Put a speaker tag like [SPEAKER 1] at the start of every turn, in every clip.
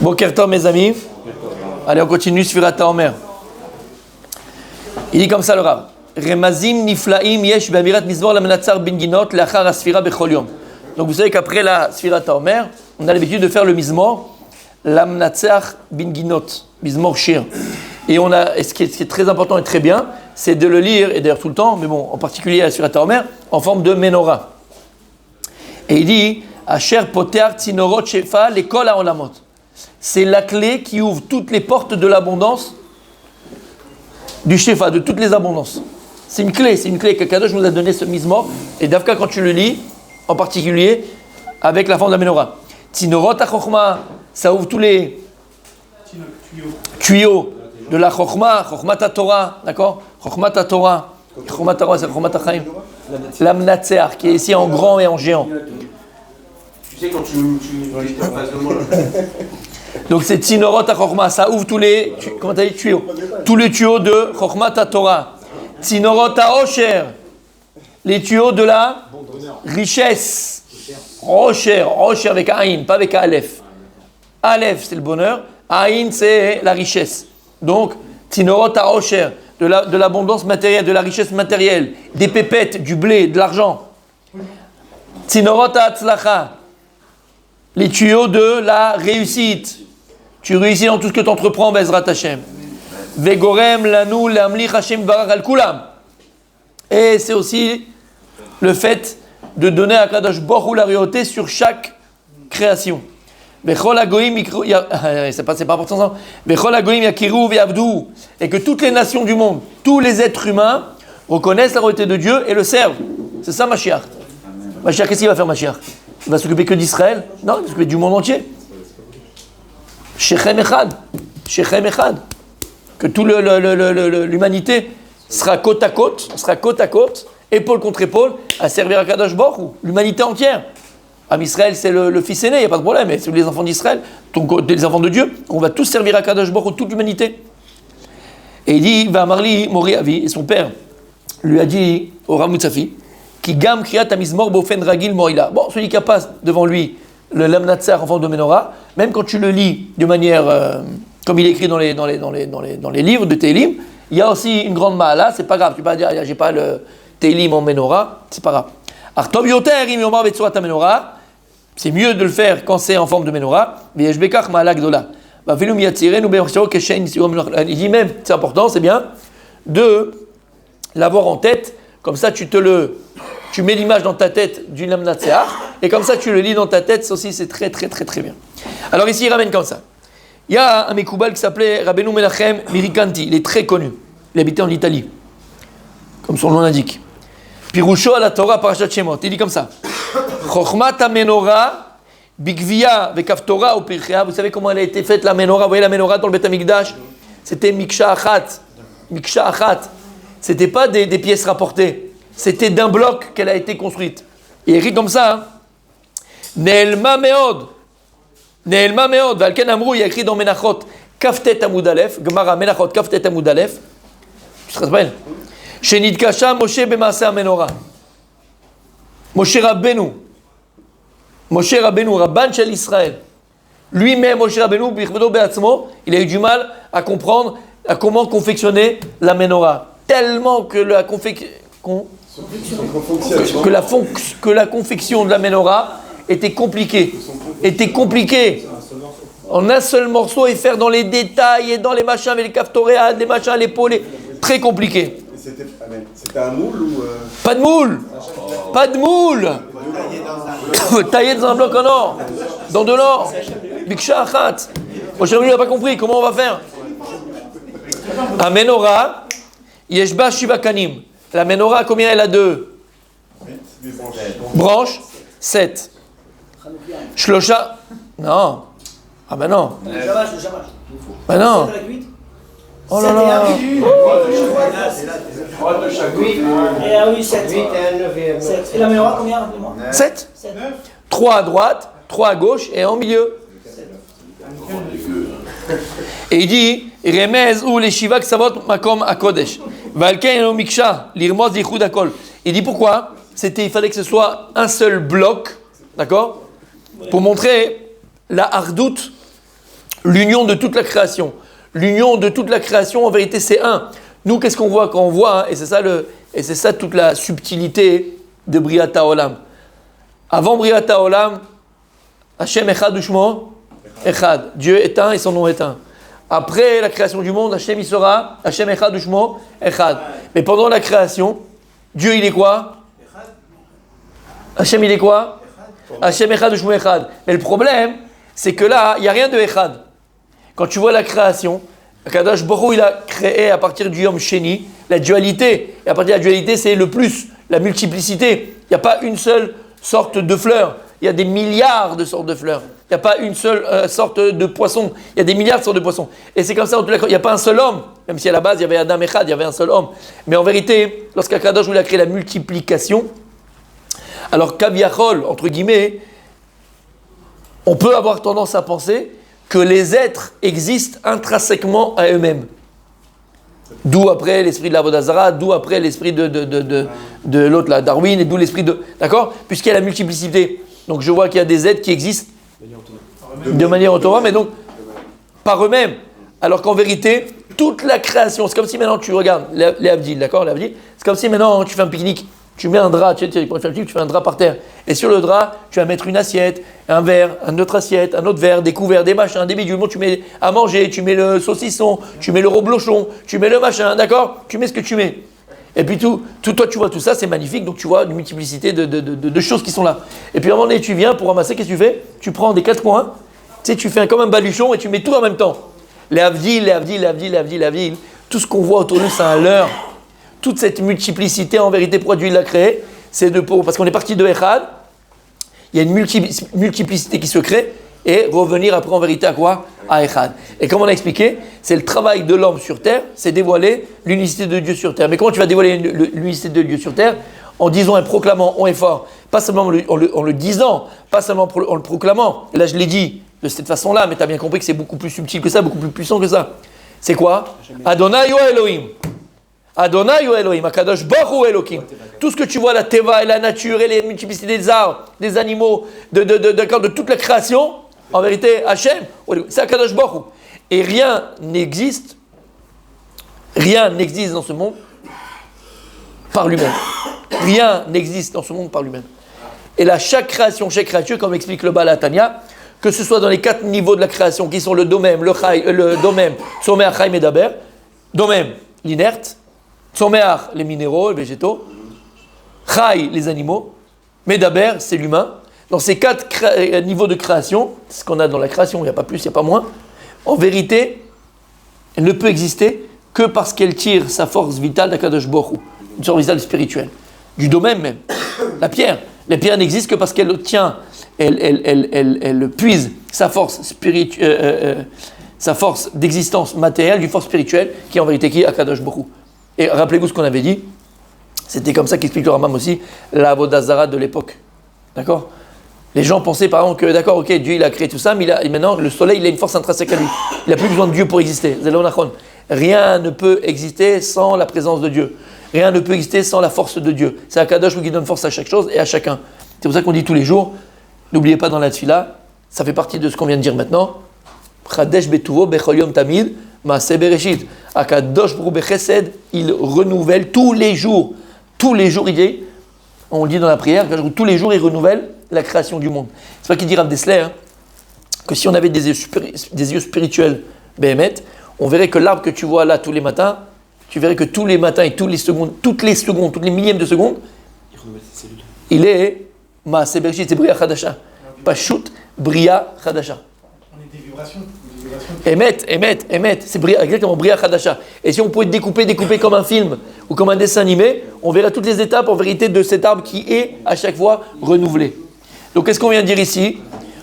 [SPEAKER 1] Boker Tov, mes amis. Allez, on continue, Sfirat HaOmer. Il dit comme ça le Rav. Remazim niflaim yesh be'amirat mizmor lamnatzar bin ginot lachar asfira bechol yom. Donc vous savez qu'après la Sfirat HaOmer, on a l'habitude de faire le mizmor lamnatzar bin ginot, mizmor shir. Et ce qui est très important et très bien, c'est de le lire, et d'ailleurs tout le temps, mais bon, en particulier à la Sfirat HaOmer, en forme de menorah. Et il dit Asher poter tzinorot shefa lekol haolamot. C'est la clé qui ouvre toutes les portes de l'abondance du shefa, de toutes les abondances. C'est une clé que Kadosh nous a donné ce mizmor. Et Davka, quand tu le lis, en particulier, avec la forme de la menorah. Tzinorot ha-chokhma, ça ouvre tous les tuyaux de la chokhma, chokhmat ha-Torah, d'accord? Chokhmat ha-Torah, chokhmat ha-Torah, c'est chokhmat ha-Chaim. L'amnatseach, qui est ici en grand et en géant.
[SPEAKER 2] Tu sais, quand tu es en face de moi, là.
[SPEAKER 1] Donc c'est Tzinorot ha-Chokhma, ça ouvre tous les tuyaux. Tous les tuyaux de Chokhmat ha-Torah. Tzinorot ha-Osher, les tuyaux de la richesse. Osher avec Aïn, pas avec Aleph. Aleph, c'est le bonheur. Aïn, c'est la richesse. Donc, Tzinorot ha-Osher, de l'abondance matérielle, de la richesse matérielle, des pépettes, du blé, de l'argent. Tzinorot ha-Hatzlacha, les tuyaux de la réussite. Tu réussis dans tout ce que tu entreprends, Bezrat Hashem. Vegorem lanu lamlich Hashem barach al kulam. Et c'est aussi le fait de donner à Kadosh Baruch Hu la royauté sur chaque création. Vechol hagoyim c'est pas important ça. Vechol hagoyim yakiru ve'avdu. Et que toutes les nations du monde, tous les êtres humains reconnaissent la royauté de Dieu et le servent. C'est ça Mashiach. Mashiach, qu'est-ce qu'il va faire Mashiach? Il va s'occuper que d'Israël? Non, il va s'occuper du monde entier. Shechem Echad. Que toute l'humanité sera côte à côte, épaule contre épaule, à servir à Kadosh Baruch Hu. L'humanité entière. Am Israël, c'est le fils aîné, il n'y a pas de problème, mais c'est les enfants d'Israël, donc les enfants de Dieu, on va tous servir à Kadosh Baruch Hu, toute l'humanité. Et il dit, va Marli Mori Avi, et son père lui a dit au Ramutzafi, qui gam kriyat amizmor bofen ragil moila. Bon, celui qui a pas devant lui le lamnatzar en forme de menorah, même quand tu le lis de manière comme il est écrit dans les livres de Télim, il y a aussi une grande ma'ala, c'est pas grave, tu peux pas dire j'ai pas le Télim en menorah, c'est pas grave. Artov yoter im yomar betsurat menorah, c'est mieux de le faire quand c'est en forme de menorah, mais yesh bekach ma'ala gdola. Va filum yatzirenu be'orshao keshen sur menorah. Il dit même, c'est important, c'est bien de l'avoir en tête, comme ça tu mets l'image dans ta tête du lamnatseach, et comme ça tu le lis dans ta tête, ça aussi c'est très très très très bien. Alors ici il ramène comme ça. Il y a un Mekoubal qui s'appelait Rabbeinu Menachem Mirikanti, il est très connu, il habitait en Italie, comme son nom l'indique. Pirusho à la Torah Parashat Shemot, il dit comme ça. Chokhmat ha-menorah bigvia vekaftora ou pirchea. Vous savez comment elle a été faite la menorah? Vous voyez la menorah dans le Bet HaMikdash? C'était miksha achat. C'était pas des pièces rapportées. C'était d'un bloc qu'elle a été construite. Et écrit comme ça, hein. Ne'elma meod. Valken Amrou, il y a écrit dans Menachot, Kaftet Amud Aleph, Gemara Menachot, Kaftet Amud Aleph. Tu te rappelles? Shenidkasha Moshe b'maaseh menorah. Moshe Rabbeinu, Rabban shel Israël. Lui-même, Moshe Rabbeinu, bichvedo be'atzmo, il a eu du mal à comprendre à comment confectionner la menorah. Tellement que la confection de la menorah était compliquée. En un seul morceau et faire dans les détails et dans les machins avec les kaftoréades, les machins, les pots, très compliqué.
[SPEAKER 3] C'était un moule ou
[SPEAKER 1] Pas de moule. Taillé dans un bloc en or, dans de l'or. Biksha achat. Moi, je n'ai pas compris comment on va faire. Un menorah, yeshba shiva kanim. La menorah, combien elle a de branches? 7. Shlosha. Non. Ah ben non. Ben non. Oh là là.
[SPEAKER 4] Ah oui, 7. Et la menorah, combien?
[SPEAKER 1] 7. 3 à droite, 3 à gauche et en milieu. Et il dit Remez ou les shiva ksavot makom akodesh. Valken no miksha lirmoz yichud akol. Il dit pourquoi? Il fallait que ce soit un seul bloc, d'accord? Pour montrer la hardoute l'union de toute la création. L'union de toute la création, en vérité, c'est un. Nous, qu'est-ce qu'on voit quand on voit, et c'est ça toute la subtilité de Briat HaOlam. Avant Briat HaOlam, Hashem Echad Ushmo Echad. Dieu est un et son nom est un. Après la création du monde, Hashem il sera Hashem Echad Ushmo Echad. Mais pendant la création, Dieu il est quoi? Hashem il est quoi? Hashem Echad Ushmo Echad. Mais le problème, c'est que là, il n'y a rien de Echad. Quand tu vois la création, Kadosh Baruch Hu, il a créé à partir du Yom Sheni la dualité. Et à partir de la dualité, c'est le plus, la multiplicité. Il n'y a pas une seule sorte de fleur. Il y a des milliards de sortes de fleurs. Il n'y a pas une seule sorte de poisson. Il y a des milliards de sortes de poissons. Et c'est comme ça, il n'y a pas un seul homme. Même si à la base, il y avait Adam Echad, il y avait un seul homme. Mais en vérité, lorsqu'Akadosh voulait créer la multiplication, alors Kaviachol, entre guillemets, on peut avoir tendance à penser que les êtres existent intrinsèquement à eux-mêmes. D'où après l'esprit de l'Avodah Zarah, d'où après l'esprit de l'autre, là, Darwin, et d'où l'esprit de... D'accord? Puisqu'il y a la multiplicité. Donc je vois qu'il y a des êtres qui existent de manière autonome, mais donc par eux-mêmes. Alors qu'en vérité, toute la création, c'est comme si maintenant tu regardes les Avdil, d'accord? Les Avdil, c'est comme si maintenant tu fais un pique-nique, tu mets un drap, tu fais un drap par terre, et sur le drap, tu vas mettre une assiette, un verre, une autre assiette, un autre verre, des couverts, des machins, des bidules, tu mets à manger, tu mets le saucisson, tu mets le reblochon, tu mets le machin, d'accord? Tu mets ce que tu mets. Et puis toi tu vois tout ça, c'est magnifique, donc tu vois une multiplicité de choses qui sont là. Et puis à un moment donné, tu viens pour ramasser, qu'est-ce que tu fais? Tu prends des 4 coins, tu sais, tu fais comme un baluchon et tu mets tout en même temps. Les Avdil, tout ce qu'on voit autour de nous, c'est un leurre. Toute cette multiplicité, en vérité, pourquoi Dieu l'a créé, c'est parce qu'on est parti de Echad, il y a une multiplicité qui se crée, et revenir après en vérité à quoi? À Echad. Et comme on a expliqué, c'est le travail de l'homme sur terre, c'est dévoiler l'unicité de Dieu sur terre. Mais comment tu vas dévoiler l'unicité de Dieu sur terre? En disant et proclamant haut et fort, pas seulement en le disant, pas seulement en le proclamant. Et là je l'ai dit de cette façon-là, mais tu as bien compris que c'est beaucoup plus subtil que ça, beaucoup plus puissant que ça. C'est quoi? Adonai ou Elohim. Adonai ou Elohim, Akadosh Baruch Hu Elohim. Tout ce que tu vois, la teva et la nature et les multiplicités des arbres, des animaux, de toute la création, en vérité, Hachem, c'est Akadosh Baruch Hu. Et rien n'existe dans ce monde par lui-même. Rien n'existe dans ce monde par lui-même. Et là, chaque création, chaque créature, comme explique le Baal HaTanya, que ce soit dans les 4 niveaux de la création, qui sont le domem, le domem, Tzomeach, Chaim et Daber, domem, l'inerte, Tzomeach, les minéraux, les végétaux, Chai, les animaux, Medaber, c'est l'humain. Dans ces 4 niveaux de création, c'est ce qu'on a dans la création, il n'y a pas plus, il n'y a pas moins, en vérité, elle ne peut exister que parce qu'elle tire sa force vitale d'Akadosh Baruch Hu, une force vitale spirituelle, du domaine même. La pierre n'existe que parce qu'elle tient, elle puise sa force sa force d'existence matérielle, d'une force spirituelle, qui est en vérité qui est Akadosh Baruch Hu. Et rappelez-vous ce qu'on avait dit, c'était comme ça qu'explique le Rambam aussi, la Avodah Zarah de l'époque. D'accord? Les gens pensaient par exemple que, d'accord, ok, Dieu il a créé tout ça, mais maintenant le soleil il a une force intrinsèque à lui. Il n'a plus besoin de Dieu pour exister. Rien ne peut exister sans la présence de Dieu. Rien ne peut exister sans la force de Dieu. C'est Akadosh qui donne force à chaque chose et à chacun. C'est pour ça qu'on dit tous les jours, n'oubliez pas dans la tfila, ça fait partie de ce qu'on vient de dire maintenant. Chadesh betuvo bechol yom tamid maaseh bereshit. Akadosh Baruch Hu bechesed, il renouvelle tous les jours, il dit, on le dit dans la prière, tous les jours il renouvelle la création du monde. C'est ça qu'il dit Rav Dessler, que si on avait des yeux spirituels, Béhémet, on verrait que l'arbre que tu vois là tous les matins, tu verrais que tous les matins et toutes les millièmes de seconde, il est Maaseh Bereshit, c'est Bria Chadasha. Pashut Bria Chadasha.
[SPEAKER 5] On est des vibrations.
[SPEAKER 1] Emet, c'est exactement Bria Chadasha. Et si on pouvait découper comme un film ou comme un dessin animé, on verrait toutes les étapes en vérité de cet arbre qui est à chaque fois renouvelé. Donc qu'est-ce qu'on vient de dire ici?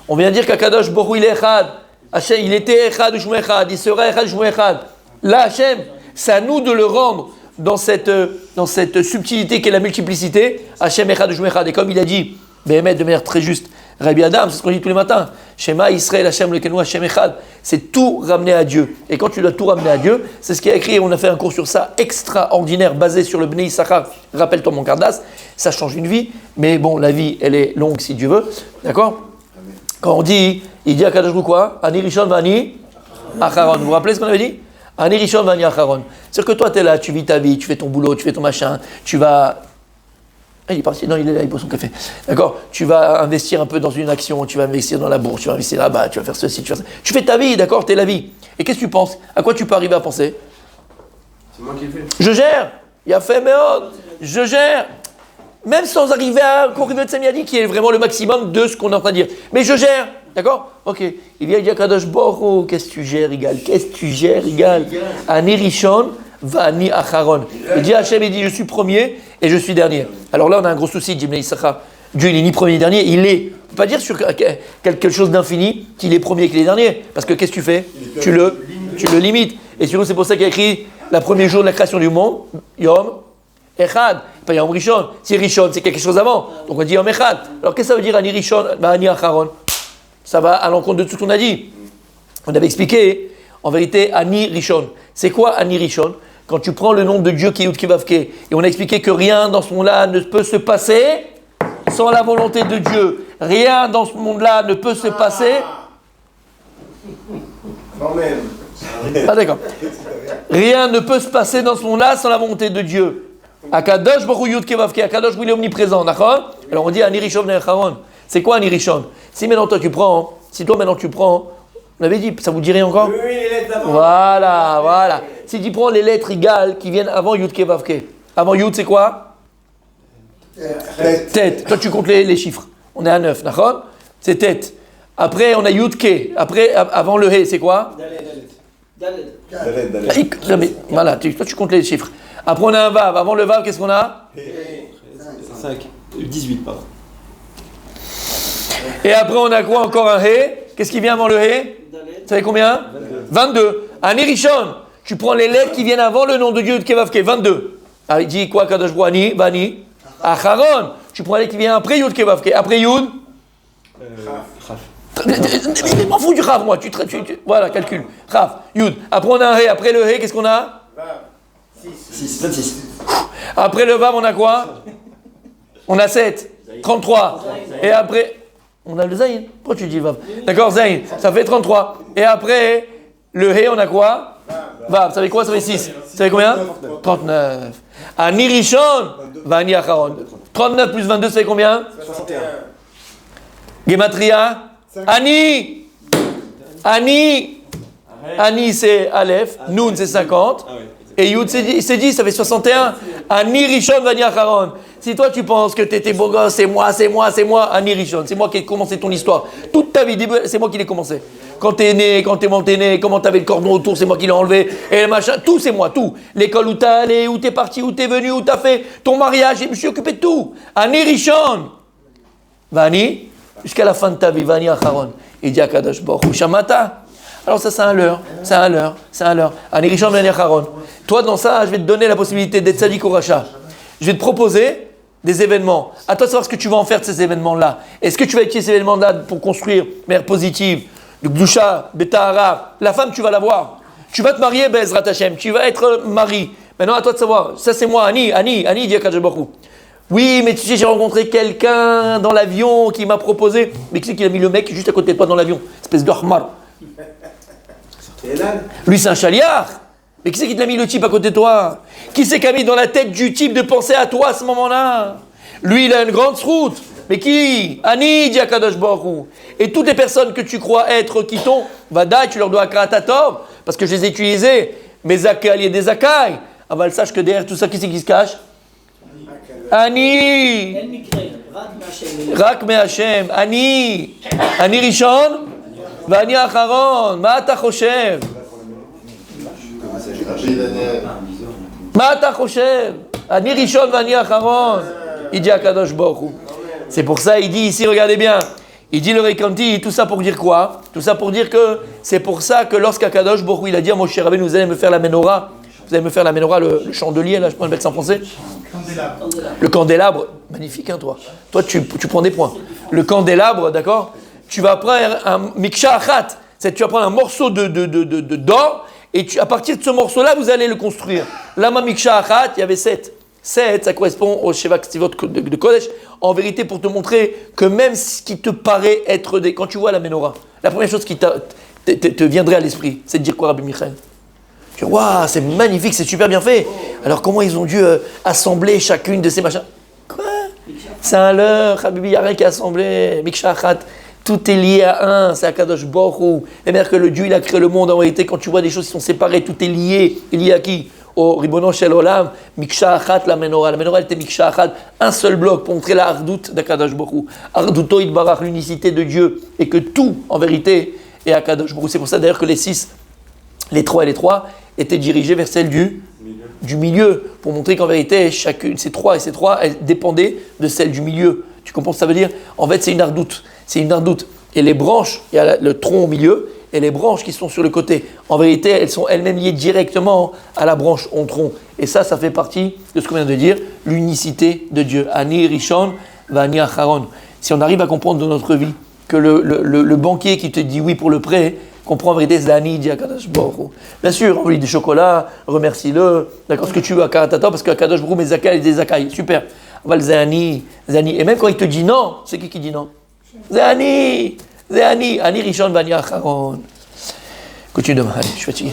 [SPEAKER 1] On vient de dire qu'Akadosh Baruch Hu il est Echad. Hachem, il était Echad ou Shmo Echad, il sera Echad ou Shmo Echad. Là, Hachem, c'est à nous de le rendre dans cette subtilité qu'est la multiplicité. Hachem Echad ou Shmo Echad. Et comme il a dit, Béhémet, de manière très juste, Rabbi Adam, c'est ce qu'on dit tous les matins. Shema Israël, Hachem Lekenu, Hachem Echad. C'est tout ramener à Dieu. Et quand tu dois tout ramener à Dieu, c'est ce qui est écrit. On a fait un cours sur ça extraordinaire, basé sur le Bnei Issachar. Rappelle-toi mon Kardas. Ça change une vie. Mais bon, la vie, elle est longue si Dieu veut. D'accord? Quand on dit, il dit à Kadosh Baruch Hu quoi? Ani Rishon Vani Acharon. Vous vous rappelez ce qu'on avait dit? Ani Rishon Vani Acharon. C'est-à-dire que toi, tu es là, tu vis ta vie, tu fais ton boulot, tu fais ton machin, tu vas. Ah, il est parti, non, il est là, il boit son café. D'accord? Tu vas investir un peu dans une action, tu vas investir dans la bourse, tu vas investir là-bas, tu vas faire ceci, tu vas faire ça. Tu fais ta vie, d'accord? Tu es la vie. Et qu'est-ce que tu penses? À quoi tu peux arriver à penser?
[SPEAKER 2] C'est moi qui le fais.
[SPEAKER 1] Je gère. Il a fait, mais oh, je gère. Même sans arriver à Korrivet Semiadi, qui est vraiment le maximum de ce qu'on est en train de dire. Mais je gère. D'accord? Ok. Il vient dire Kadosh Boro, qu'est-ce que tu gères, égal? Qu'est-ce que tu gères, égal? Ani Rishon, Vani Acharon. Il dit Hachem, il dit je suis premier et je suis dernier. Alors là, on a un gros souci, dit Ibn Issachar. Dieu, il n'est ni premier ni dernier, il est. On ne peut pas dire sur quelque chose d'infini qu'il est premier et qu'il est dernier. Parce que qu'est-ce que tu fais? Tu le limites. Et surtout, c'est pour ça qu'il a écrit le premier jour de la création du monde, Yom Echad. Pas Yom Rishon. Si Rishon, c'est quelque chose avant. Donc on dit Yom Echad. Alors qu'est-ce que ça veut dire Ani Rishon, Ani Acharon? Ça va à l'encontre de tout ce qu'on a dit. On avait expliqué, en vérité, Ani Rishon. C'est quoi Ani Rishon? Quand tu prends le nom de Dieu qui est Yud Kevavke, et on a expliqué que rien dans ce monde-là ne peut se passer sans la volonté de Dieu. Rien dans ce monde-là ne peut se passer.
[SPEAKER 3] Quand même.
[SPEAKER 1] Ah d'accord. Rien ne peut se passer dans ce monde-là sans la volonté de Dieu. Akadosh Baruch Hu Yud Kevavke, Akadosh Baruch Hu il est omniprésent, d'accord? Alors on dit Ani Rishon V'nei Acharon. C'est quoi Ani Rishon? Si maintenant toi tu prends, on avait dit, ça vous dirait encore?
[SPEAKER 3] Oui, les lettres d'avant.
[SPEAKER 1] Voilà. Si tu prends les lettres égales qui viennent avant Yud Kevavke. Avant Yud c'est quoi? Tête. Toi tu comptes les chiffres. On est à 9, d'accord? C'est tête. Après on a Yud Ke. Après, avant le He, c'est quoi?
[SPEAKER 3] Dalet.
[SPEAKER 1] Voilà, toi tu comptes les chiffres. Après on a un Vav. Avant le Vav, qu'est-ce qu'on a?
[SPEAKER 5] 5. 18, pardon.
[SPEAKER 1] Et après on a quoi? Encore un He. Qu'est-ce qui vient avant le He? Vous savez combien? 22. Ani Rishon. Tu prends les lettres qui viennent avant le nom de Dieu de Kevavke. 22. Ah, il dit quoi? Kadosh Baruch Hu Ani, Vani, Acharon. Tu prends les lettres qui viennent après Yud Kevavke. Après Yud? Je m'en fous du Rav, moi. Voilà, calcule. Rav, Yud. Après on a un He. Après le He, qu'est-ce qu'on a?
[SPEAKER 5] 26.
[SPEAKER 1] Après le Vav, on a quoi? On a 7. 33. Et après, on a le Zayin. Pourquoi tu dis Vav? D'accord, Zayin. Ça fait 33. Et après, le He, on a quoi? Vav. Ça fait quoi? Ça fait 6. Ça fait combien? 39. Ani Rishon, Vani Acharon. 39 plus 22, ça fait combien?
[SPEAKER 5] 61.
[SPEAKER 1] Gematria. Ani. Ani, c'est Aleph. Nun, c'est 50. Et Yud, c'est 10, ça fait 61. Ani Rishon, Vani Acharon. Si toi tu penses que t'étais beau gosse, c'est moi, Ani Rishon, c'est moi qui ai commencé ton histoire. Toute ta vie, c'est moi qui l'ai commencé. Quand t'es né, comment t'avais le cordon autour, c'est moi qui l'ai enlevé. Et le machin, tout c'est moi, tout. L'école où t'es allé, où t'es parti, où t'es venu, où t'as fait ton mariage, je me suis occupé de tout. Ani Rishon. Vani, jusqu'à la fin de ta vie, Vani Acharon. Il dit à Kadosh Baruch Hu, Shamata. Alors ça, c'est un leurre. Ani Rishon, Vani Acharon. Toi, dans ça, je vais te donner la possibilité d'être Tzadik ou Racha. Je vais te proposer des événements. À toi de savoir ce que tu vas en faire de ces événements-là. Est-ce que tu vas utiliser ces événements-là pour construire mère positive, de Gdusha, Betahara? La femme, tu vas l'avoir. Tu vas te marier, Bezrat Hashem. Tu vas être mari. Maintenant, à toi de savoir. Ça, c'est moi, Ani, dit Akadosh Baruch Hu. Oui, mais tu sais, j'ai rencontré quelqu'un dans l'avion qui m'a proposé. Mais qui c'est qu'il a mis le mec juste à côté de toi dans l'avion? Espèce d'Ormar. Lui, c'est un chaliard. Mais qui c'est qui te l'a mis le type à côté de toi? Qui c'est qui a mis dans la tête du type de penser à toi à ce moment-là? Lui, il a une grande route. Mais qui? Ani, dit Akadosh Baruch Hu. Et toutes les personnes que tu crois être qui t'ont, Vadaï, tu leur dois Akratatob, parce que je les ai utilisées. Mes alliés des Akai. Aval, sache que derrière tout ça, qui c'est qui se cache? Ani. Rak me Hashem. Ani Rishon. Vani Acharon. Ma ta choshev? Ma ta choshev? Ani Rishon Vani Acharon. Il dit à Kadosh Baruch Hu. C'est pour ça, il dit ici, regardez bien. Il dit le Rekanti, tout ça pour dire quoi? Tout ça pour dire que c'est pour ça que lorsqu'Akadosh Baruch Hu, il a dit à Moshe Rabbeinu, vous allez me faire la menorah. Vous allez me faire la menorah, le chandelier, là, je prends le mettre en français. Le candélabre. Magnifique, hein, toi. Toi, tu prends des points. Le candélabre, d'accord? Tu vas prendre un miksha achat. Tu vas prendre un morceau d'or, et à partir de ce morceau-là, vous allez le construire. Lama miksha achat, il y avait 7. 7, ça correspond au Sheva Ktivot de Kodesh. En vérité, pour te montrer que même ce qui te paraît être quand tu vois la menorah, la première chose qui te viendrait à l'esprit? C'est de dire quoi, Rabbi Michael? Tu dis, waouh, c'est magnifique, c'est super bien fait. Alors comment ils ont dû assembler chacune de ces machins? Quoi? C'est un leurre, Habibi, il n'y a rien qui est assemblé. Mikshachat, tout est lié à un, c'est Akadosh Baruch Hu. Et même que le Dieu, il a créé le monde, en réalité, quand tu vois des choses qui sont séparées, tout est lié. Il est lié à qui? Au Ribono Shel Olam, Mikshachat, la menorah. La menorah, elle était Mikshachat, un seul bloc pour montrer la hardout d'Akadosh Baruch Hu. Harduto Idbarach, l'unicité de Dieu, et que tout, en vérité, est Akadosh Baruch Hu. C'est pour ça d'ailleurs que les 6, les 3 et les 3 étaient dirigés vers celle du milieu, pour montrer qu'en vérité, chacune, ces 3 et ces 3, elles dépendaient de celle du milieu. Tu comprends ce que ça veut dire? En fait, c'est une hardout. C'est une hardout. Et les branches, il y a le tronc au milieu, et les branches qui sont sur le côté. En vérité, elles sont elles-mêmes liées directement à la branche au tronc. Et ça fait partie de ce qu'on vient de dire, l'unicité de Dieu. Ani Rishon, Vani Acharon. Si on arrive à comprendre dans notre vie que le banquier qui te dit oui pour le prêt, comprend en vérité Zani dit Akadosh Baruch Hu. Bien sûr, on lui dit du chocolat, remercie-le, d'accord, ce que tu veux à Karatata, parce qu'Akadosh Baruch Hu, mes zakai, des zakai, super. Aval Zani. Et même quand il te dit non, c'est qui dit non? Zani, Ani Rishon Vani Acharon. Continue demain, allez, je suis fatigué.